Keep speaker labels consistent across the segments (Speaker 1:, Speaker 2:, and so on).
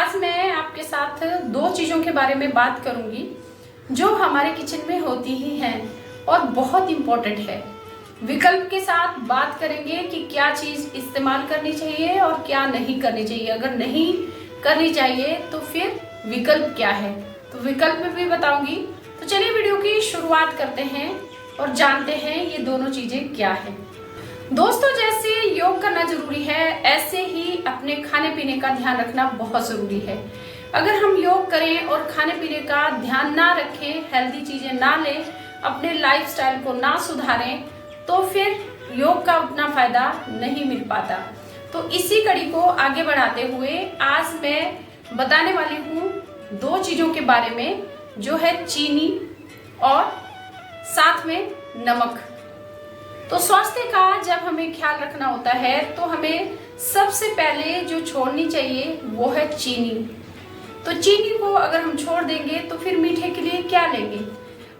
Speaker 1: आज मैं आपके साथ दो चीज़ों के बारे में बात करूंगी जो हमारे किचन में होती ही हैं और बहुत इम्पोर्टेंट है। विकल्प के साथ बात करेंगे कि क्या चीज़ इस्तेमाल करनी चाहिए और क्या नहीं करनी चाहिए। अगर नहीं करनी चाहिए तो फिर विकल्प क्या है, तो विकल्प में भी बताऊंगी। तो चलिए वीडियो की शुरुआत करते हैं और जानते हैं ये दोनों चीज़ें क्या है। दोस्तों, जैसे योग करना जरूरी है, ऐसे ही अपने खाने पीने का ध्यान रखना बहुत जरूरी है। अगर हम योग करें और खाने पीने का ध्यान ना रखें, हेल्दी चीजें ना लें, अपने लाइफस्टाइल को ना सुधारें, तो फिर योग का उतना फायदा नहीं मिल पाता। तो इसी कड़ी को आगे बढ़ाते हुए आज मैं बताने वाली हूँ दो चीजों के बारे में, जो है चीनी और साथ में नमक। तो स्वास्थ्य का जब हमें ख्याल रखना होता है तो हमें सबसे पहले जो छोड़नी चाहिए वो है चीनी। तो चीनी को अगर हम छोड़ देंगे तो फिर मीठे के लिए क्या लेंगे?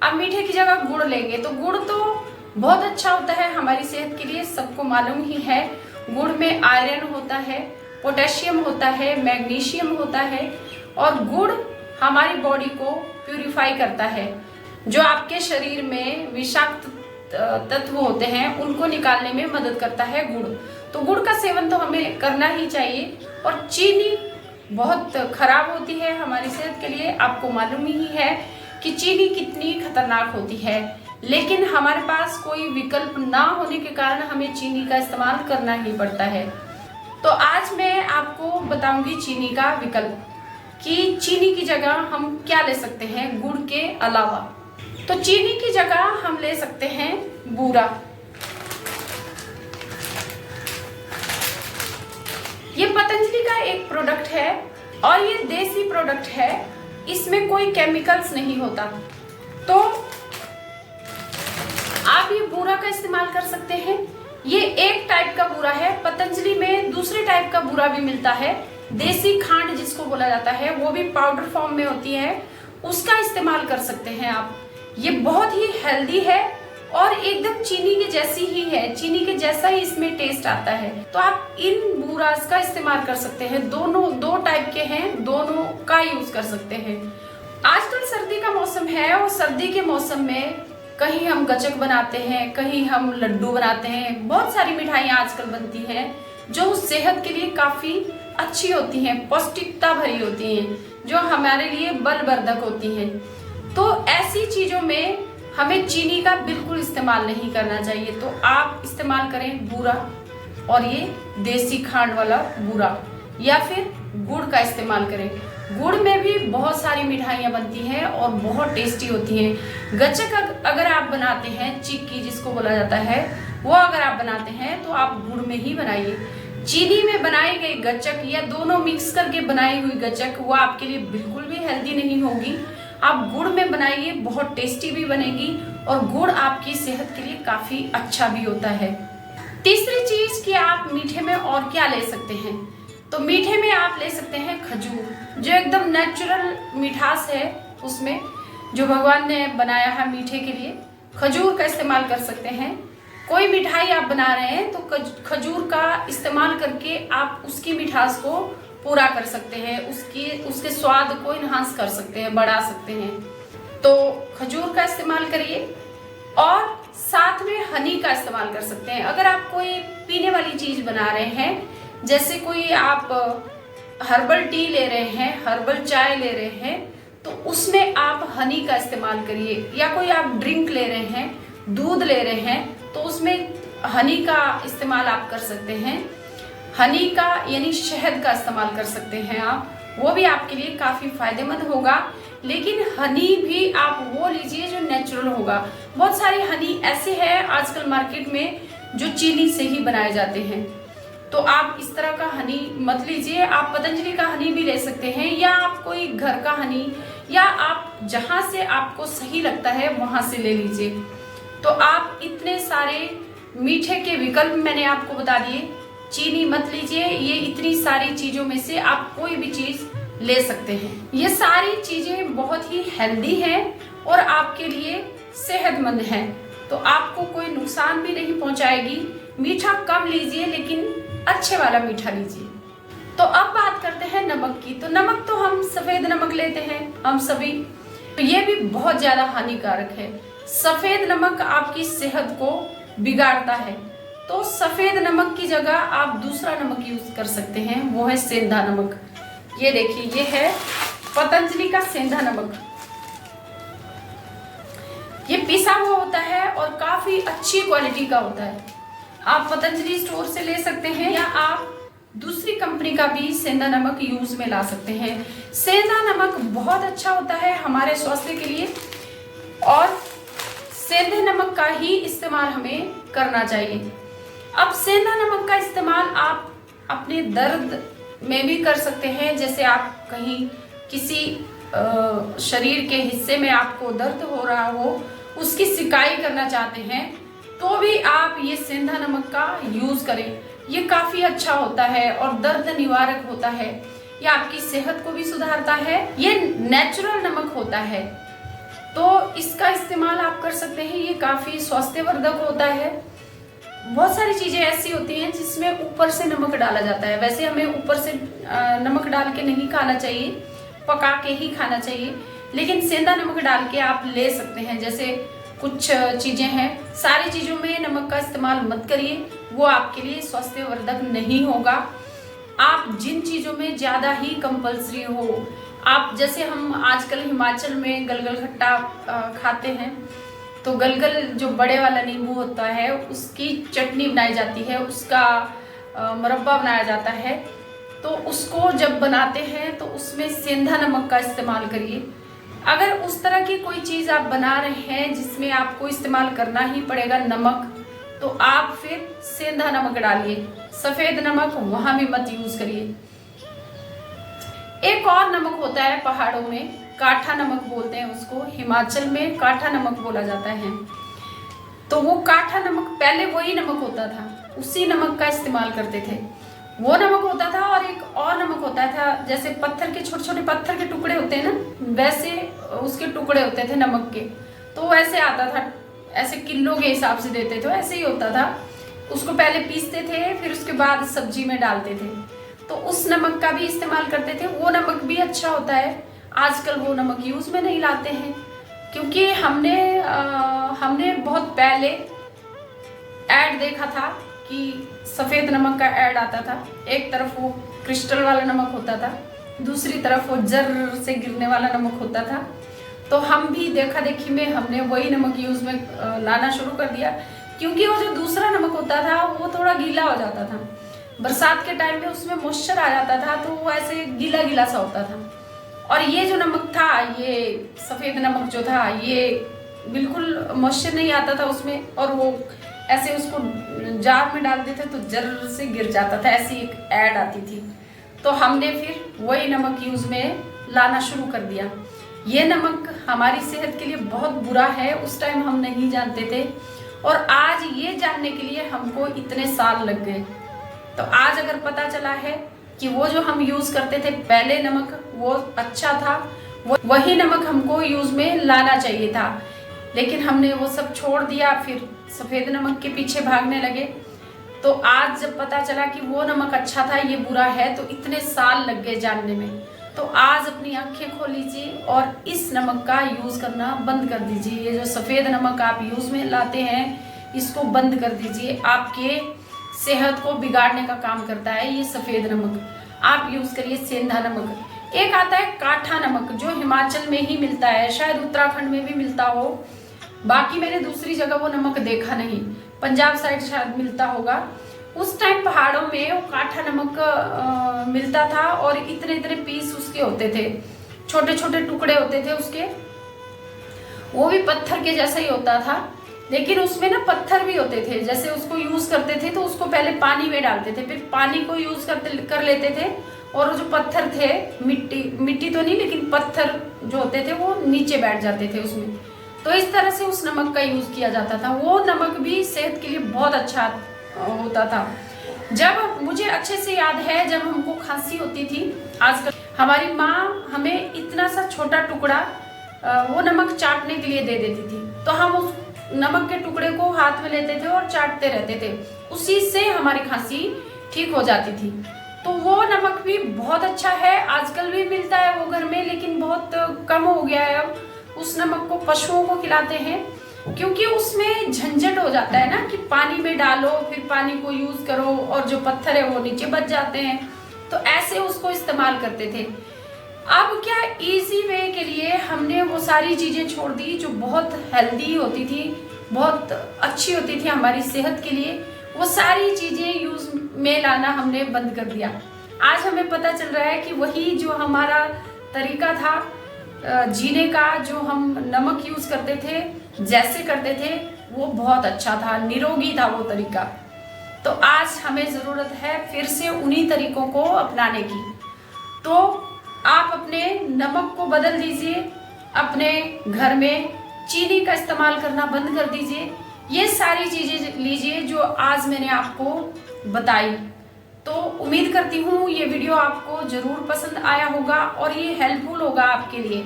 Speaker 1: अब मीठे की जगह गुड़ लेंगे। तो गुड़ तो बहुत अच्छा होता है हमारी सेहत के लिए, सबको मालूम ही है। गुड़ में आयरन होता है, पोटेशियम होता है, मैग्नीशियम होता है और गुड़ हमारी बॉडी को प्यूरिफाई करता है। जो आपके शरीर में विषाक्त तत्व होते हैं उनको निकालने में मदद करता है गुड़। तो गुड़ का सेवन तो हमें करना ही चाहिए। और चीनी बहुत खराब होती है हमारी सेहत के लिए, आपको मालूम ही है कि चीनी कितनी खतरनाक होती है, लेकिन हमारे पास कोई विकल्प ना होने के कारण हमें चीनी का इस्तेमाल करना ही पड़ता है। तो आज मैं आपको बताऊंगी चीनी का विकल्प, कि चीनी की जगह हम क्या ले सकते हैं गुड़ के अलावा। तो चीनी की जगह हम ले सकते हैं बूरा। ये पतंजलि का एक प्रोडक्ट है और ये देसी प्रोडक्ट है, इसमें कोई केमिकल्स नहीं होता। तो आप ये बूरा का इस्तेमाल कर सकते हैं। ये एक टाइप का बूरा है। पतंजलि में दूसरे टाइप का बूरा भी मिलता है, देसी खांड जिसको बोला जाता है, वो भी पाउडर फॉर्म में होती है, उसका इस्तेमाल कर सकते हैं आप। ये बहुत ही हेल्दी है और एकदम चीनी के जैसी ही है, चीनी के जैसा ही इसमें टेस्ट आता है। तो आप इन बूरास का इस्तेमाल कर सकते हैं। दोनों दो टाइप के हैं, दोनों का यूज कर सकते हैं। आजकल सर्दी का मौसम है और सर्दी के मौसम में कहीं हम गचक बनाते हैं, कहीं हम लड्डू बनाते हैं, बहुत सारी मिठाइयाँ आजकल बनती हैं जो सेहत के लिए काफी अच्छी होती हैं, पौष्टिकता भरी होती हैं, जो हमारे लिए बलवर्धक होती हैं। तो ऐसी चीजों में हमें चीनी का बिल्कुल इस्तेमाल नहीं करना चाहिए। तो आप इस्तेमाल करें बूरा, और ये देसी खांड वाला बूरा, या फिर गुड़ का इस्तेमाल करें। गुड़ में भी बहुत सारी मिठाइयाँ बनती हैं और बहुत टेस्टी होती हैं। गचक अगर आप बनाते हैं, चिक्की जिसको बोला जाता है, वो अगर आप बनाते हैं तो आप गुड़ में ही बनाइए। चीनी में बनाई गई गचक या दोनों मिक्स करके बनाई हुई गचक वो आपके लिए बिल्कुल भी हेल्दी नहीं होगी। आप गुड़ में बनाइए, बहुत टेस्टी भी बनेगी और गुड़ आपकी सेहत के लिए काफी अच्छा भी होता है। तीसरी चीज कि आप मीठे में और क्या ले सकते हैं, तो मीठे में आप ले सकते हैं खजूर, जो एकदम नेचुरल मिठास है उसमें, जो भगवान ने बनाया है मीठे के लिए। खजूर का इस्तेमाल कर सकते हैं। कोई मिठाई आप बना रहे हैं तो खजूर का इस्तेमाल करके आप उसकी मिठास को पूरा कर सकते हैं, उसके स्वाद को इन्हांस कर सकते हैं, बढ़ा सकते हैं। तो खजूर का इस्तेमाल करिए और साथ में हनी का इस्तेमाल कर सकते हैं। अगर आप कोई पीने वाली चीज बना रहे हैं, जैसे कोई आप हर्बल टी ले रहे हैं, हर्बल चाय ले रहे हैं, तो उसमें आप हनी का इस्तेमाल करिए। या कोई आप ड्रिंक ले रहे हैं, दूध ले रहे हैं, तो उसमें हनी का इस्तेमाल आप कर सकते हैं। हनी का यानी शहद का इस्तेमाल कर सकते हैं आप, वो भी आपके लिए काफी फायदेमंद होगा। लेकिन हनी भी आप वो लीजिए जो नेचुरल होगा। बहुत सारे हनी ऐसे हैं आजकल मार्केट में जो चीनी से ही बनाए जाते हैं, तो आप इस तरह का हनी मत लीजिए। आप पतंजलि का हनी भी ले सकते हैं, या आप कोई घर का हनी, या आप जहां से आपको सही लगता है वहां से ले लीजिए। तो आप इतने सारे मीठे के विकल्प मैंने आपको बता दिए। चीनी मत लीजिए, ये इतनी सारी चीजों में से आप कोई भी चीज ले सकते हैं। ये सारी चीजें बहुत ही हेल्दी हैं और आपके लिए सेहतमंद हैं, तो आपको कोई नुकसान भी नहीं पहुंचाएगी। मीठा कम लीजिए, लेकिन अच्छे वाला मीठा लीजिए। तो अब बात करते हैं नमक की। तो नमक तो हम सफेद नमक लेते हैं हम सभी, तो ये भी बहुत ज्यादा हानिकारक है। सफेद नमक आपकी सेहत को बिगाड़ता है। तो सफेद नमक की जगह आप दूसरा नमक यूज कर सकते हैं, वो है सेंधा नमक। ये देखिए, ये है पतंजलि का सेंधा नमक। ये पिसा हुआ होता है और काफी अच्छी क्वालिटी का होता है। आप पतंजलि स्टोर से ले सकते हैं या आप दूसरी कंपनी का भी सेंधा नमक यूज में ला सकते हैं। सेंधा नमक बहुत अच्छा होता है हमारे स्वास्थ्य के लिए और सेंधे नमक का ही इस्तेमाल हमें करना चाहिए। अब सेंधा नमक का इस्तेमाल आप अपने दर्द में भी कर सकते हैं। जैसे आप कहीं किसी शरीर के हिस्से में आपको दर्द हो रहा हो, उसकी सिकाई करना चाहते हैं, तो भी आप ये सेंधा नमक का यूज करें। ये काफी अच्छा होता है और दर्द निवारक होता है। ये आपकी सेहत को भी सुधारता है। ये नेचुरल नमक होता है, तो इसका इस्तेमाल आप कर सकते हैं। ये काफी स्वास्थ्यवर्धक होता है। बहुत सारी चीजें ऐसी होती हैं जिसमें ऊपर से नमक डाला जाता है। वैसे हमें ऊपर से नमक डाल के नहीं खाना चाहिए, पका के ही खाना चाहिए, लेकिन सेंधा नमक डाल के आप ले सकते हैं। जैसे कुछ चीजें हैं, सारी चीजों में नमक का इस्तेमाल मत करिए, वो आपके लिए स्वास्थ्यवर्धक नहीं होगा। आप जिन चीजों में ज्यादा ही कंपल्सरी हो, आप जैसे हम आजकल हिमाचल में गलगल खट्टा खाते हैं, तो गलगल जो बड़े वाला नींबू होता है उसकी चटनी बनाई जाती है, उसका मुरब्बा बनाया जाता है। तो उसको जब बनाते हैं तो उसमें सेंधा नमक का इस्तेमाल करिए। अगर उस तरह की कोई चीज आप बना रहे हैं जिसमें आपको इस्तेमाल करना ही पड़ेगा नमक, तो आप फिर सेंधा नमक डालिए, सफेद नमक वहां भी मत यूज करिए। एक और नमक होता है पहाड़ों में, काठा नमक बोलते हैं उसको, हिमाचल में काठा नमक बोला जाता है। तो वो काठा नमक पहले वही नमक होता था, उसी नमक का इस्तेमाल करते थे। वो नमक होता था और एक और नमक होता था, जैसे पत्थर के छोटे छोटे पत्थर के टुकड़े होते हैं ना, वैसे उसके टुकड़े होते थे नमक के। तो वैसे आता था, ऐसे किलो के हिसाब से देते थे, ऐसे ही होता था। उसको पहले पीसते थे, फिर उसके बाद सब्जी में डालते थे। तो उस नमक का भी इस्तेमाल करते थे, वो नमक भी अच्छा होता है। आजकल वो नमक यूज में नहीं लाते हैं, क्योंकि हमने बहुत पहले ऐड देखा था कि सफेद नमक का ऐड आता था। एक तरफ वो क्रिस्टल वाला नमक होता था, दूसरी तरफ वो जर्र से गिरने वाला नमक होता था। तो हम भी देखा देखी में हमने वही नमक यूज में लाना शुरू कर दिया, क्योंकि वो जो दूसरा नमक होता था वो थोड़ा गीला हो जाता था। बरसात के टाइम में उसमें मॉइस्चर आ जाता था, तो वो ऐसे गीला गीला सा होता था। और ये जो नमक था, ये सफेद नमक जो था, ये बिल्कुल मॉइस्चर नहीं आता था उसमें, और वो ऐसे उसको जार में डालते थे तो जर्र से गिर जाता था, ऐसी एक ऐड आती थी। तो हमने फिर वही नमक यूज में लाना शुरू कर दिया। ये नमक हमारी सेहत के लिए बहुत बुरा है, उस टाइम हम नहीं जानते थे, और आज ये जानने के लिए हमको इतने साल लग गए। तो आज अगर पता चला है कि वो जो हम यूज करते थे पहले नमक, वो अच्छा था, वही नमक हमको यूज में लाना चाहिए था, लेकिन हमने वो सब छोड़ दिया, फिर सफेद नमक के पीछे भागने लगे। तो आज जब पता चला कि वो नमक अच्छा था, ये बुरा है, तो इतने साल लग गए जानने में। तो आज अपनी आंखें खोल लीजिए और इस नमक का यूज करना बंद कर दीजिए। ये जो सफेद नमक आप यूज में लाते हैं, इसको बंद कर दीजिए। आपके सेहत को बिगाड़ने का काम करता है ये सफेद नमक। आप यूज करिए सेंधा नमक। एक आता है काठा नमक, जो हिमाचल में ही मिलता है, शायद उत्तराखंड में भी मिलता हो, बाकी मैंने दूसरी जगह वो नमक देखा नहीं। पंजाब साइड शायद मिलता होगा। उस टाइम पहाड़ों में वो काठा नमक मिलता था, और इतने इतने पीस उसके होते थे, छोटे छोटे टुकड़े होते थे उसके। वो भी पत्थर के जैसा ही होता था, लेकिन उसमें ना पत्थर भी होते थे। जैसे उसको यूज करते थे तो उसको पहले पानी में डालते थे, फिर पानी को यूज कर लेते थे, और जो पत्थर थे, मिट्टी तो नहीं, लेकिन पत्थर जो होते थे वो नीचे बैठ जाते थे उसमें। तो इस तरह से उस नमक का यूज किया जाता था। वो नमक भी सेहत के लिए बहुत अच्छा होता था। जब मुझे अच्छे से याद है, जब हमको खांसी होती थी, आजकल हमारी माँ हमें इतना सा छोटा टुकड़ा वो नमक चाटने के लिए दे देती थी, तो हम उस नमक के टुकड़े को हाथ में लेते थे और चाटते रहते थे, उसी से हमारी खांसी ठीक हो जाती थी। तो वो नमक भी बहुत अच्छा है, आजकल भी मिलता है वो घर में, लेकिन बहुत कम हो गया है अब। उस नमक को पशुओं को खिलाते हैं क्योंकि उसमें झंझट हो जाता है ना कि पानी में डालो फिर पानी को यूज करो और जो पत्थर है वो नीचे बच जाते हैं, तो ऐसे उसको इस्तेमाल करते थे। अब क्या इजी वे के लिए हमने वो सारी चीजें छोड़ दी जो बहुत हेल्दी होती थी, बहुत अच्छी होती थी हमारी सेहत के लिए, वो सारी चीजें यूज में लाना हमने बंद कर दिया। आज हमें पता चल रहा है कि वही जो हमारा तरीका था जीने का, जो हम नमक यूज करते थे, जैसे करते थे, वो बहुत अच्छा था, निरोगी था वो तरीका। तो आज हमें जरूरत है फिर से उन्हीं तरीकों को अपनाने की। तो आप अपने नमक को बदल दीजिए, अपने घर में चीनी का इस्तेमाल करना बंद कर दीजिए, ये सारी चीजें लीजिए जो आज मैंने आपको बताई। तो उम्मीद करती हूँ ये वीडियो आपको जरूर पसंद आया होगा और ये हेल्पफुल होगा आपके लिए।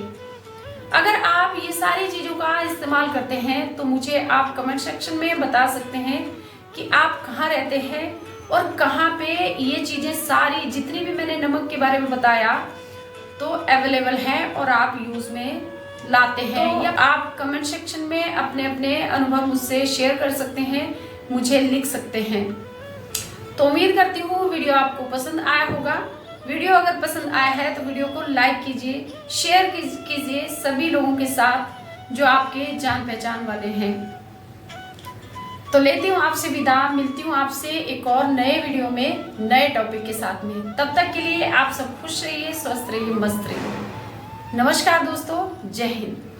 Speaker 1: अगर आप ये सारी चीजों का इस्तेमाल करते हैं तो मुझे आप कमेंट सेक्शन में बता सकते हैं कि आप कहाँ रहते हैं और कहाँ पे ये चीजें सारी जितनी भी मैंने नमक के बारे में बताया तो अवेलेबल है और आप यूज में लाते हैं। तो या आप कमेंट सेक्शन में अपने अपने अनुभव मुझसे शेयर कर सकते हैं, मुझे लिख सकते हैं। तो उम्मीद करती हूँ वीडियो आपको पसंद आया होगा। वीडियो अगर पसंद आया है तो वीडियो को लाइक कीजिए, शेयर कीजिए सभी लोगों के साथ जो आपके जान पहचान वाले हैं। तो लेती हूँ आपसे विदा, मिलती हूँ आपसे एक और नए वीडियो में नए टॉपिक के साथ में। तब तक के लिए आप सब खुश रहिए, स्वस्थ रहिए, मस्त रहिए। नमस्कार दोस्तों, जय हिंद।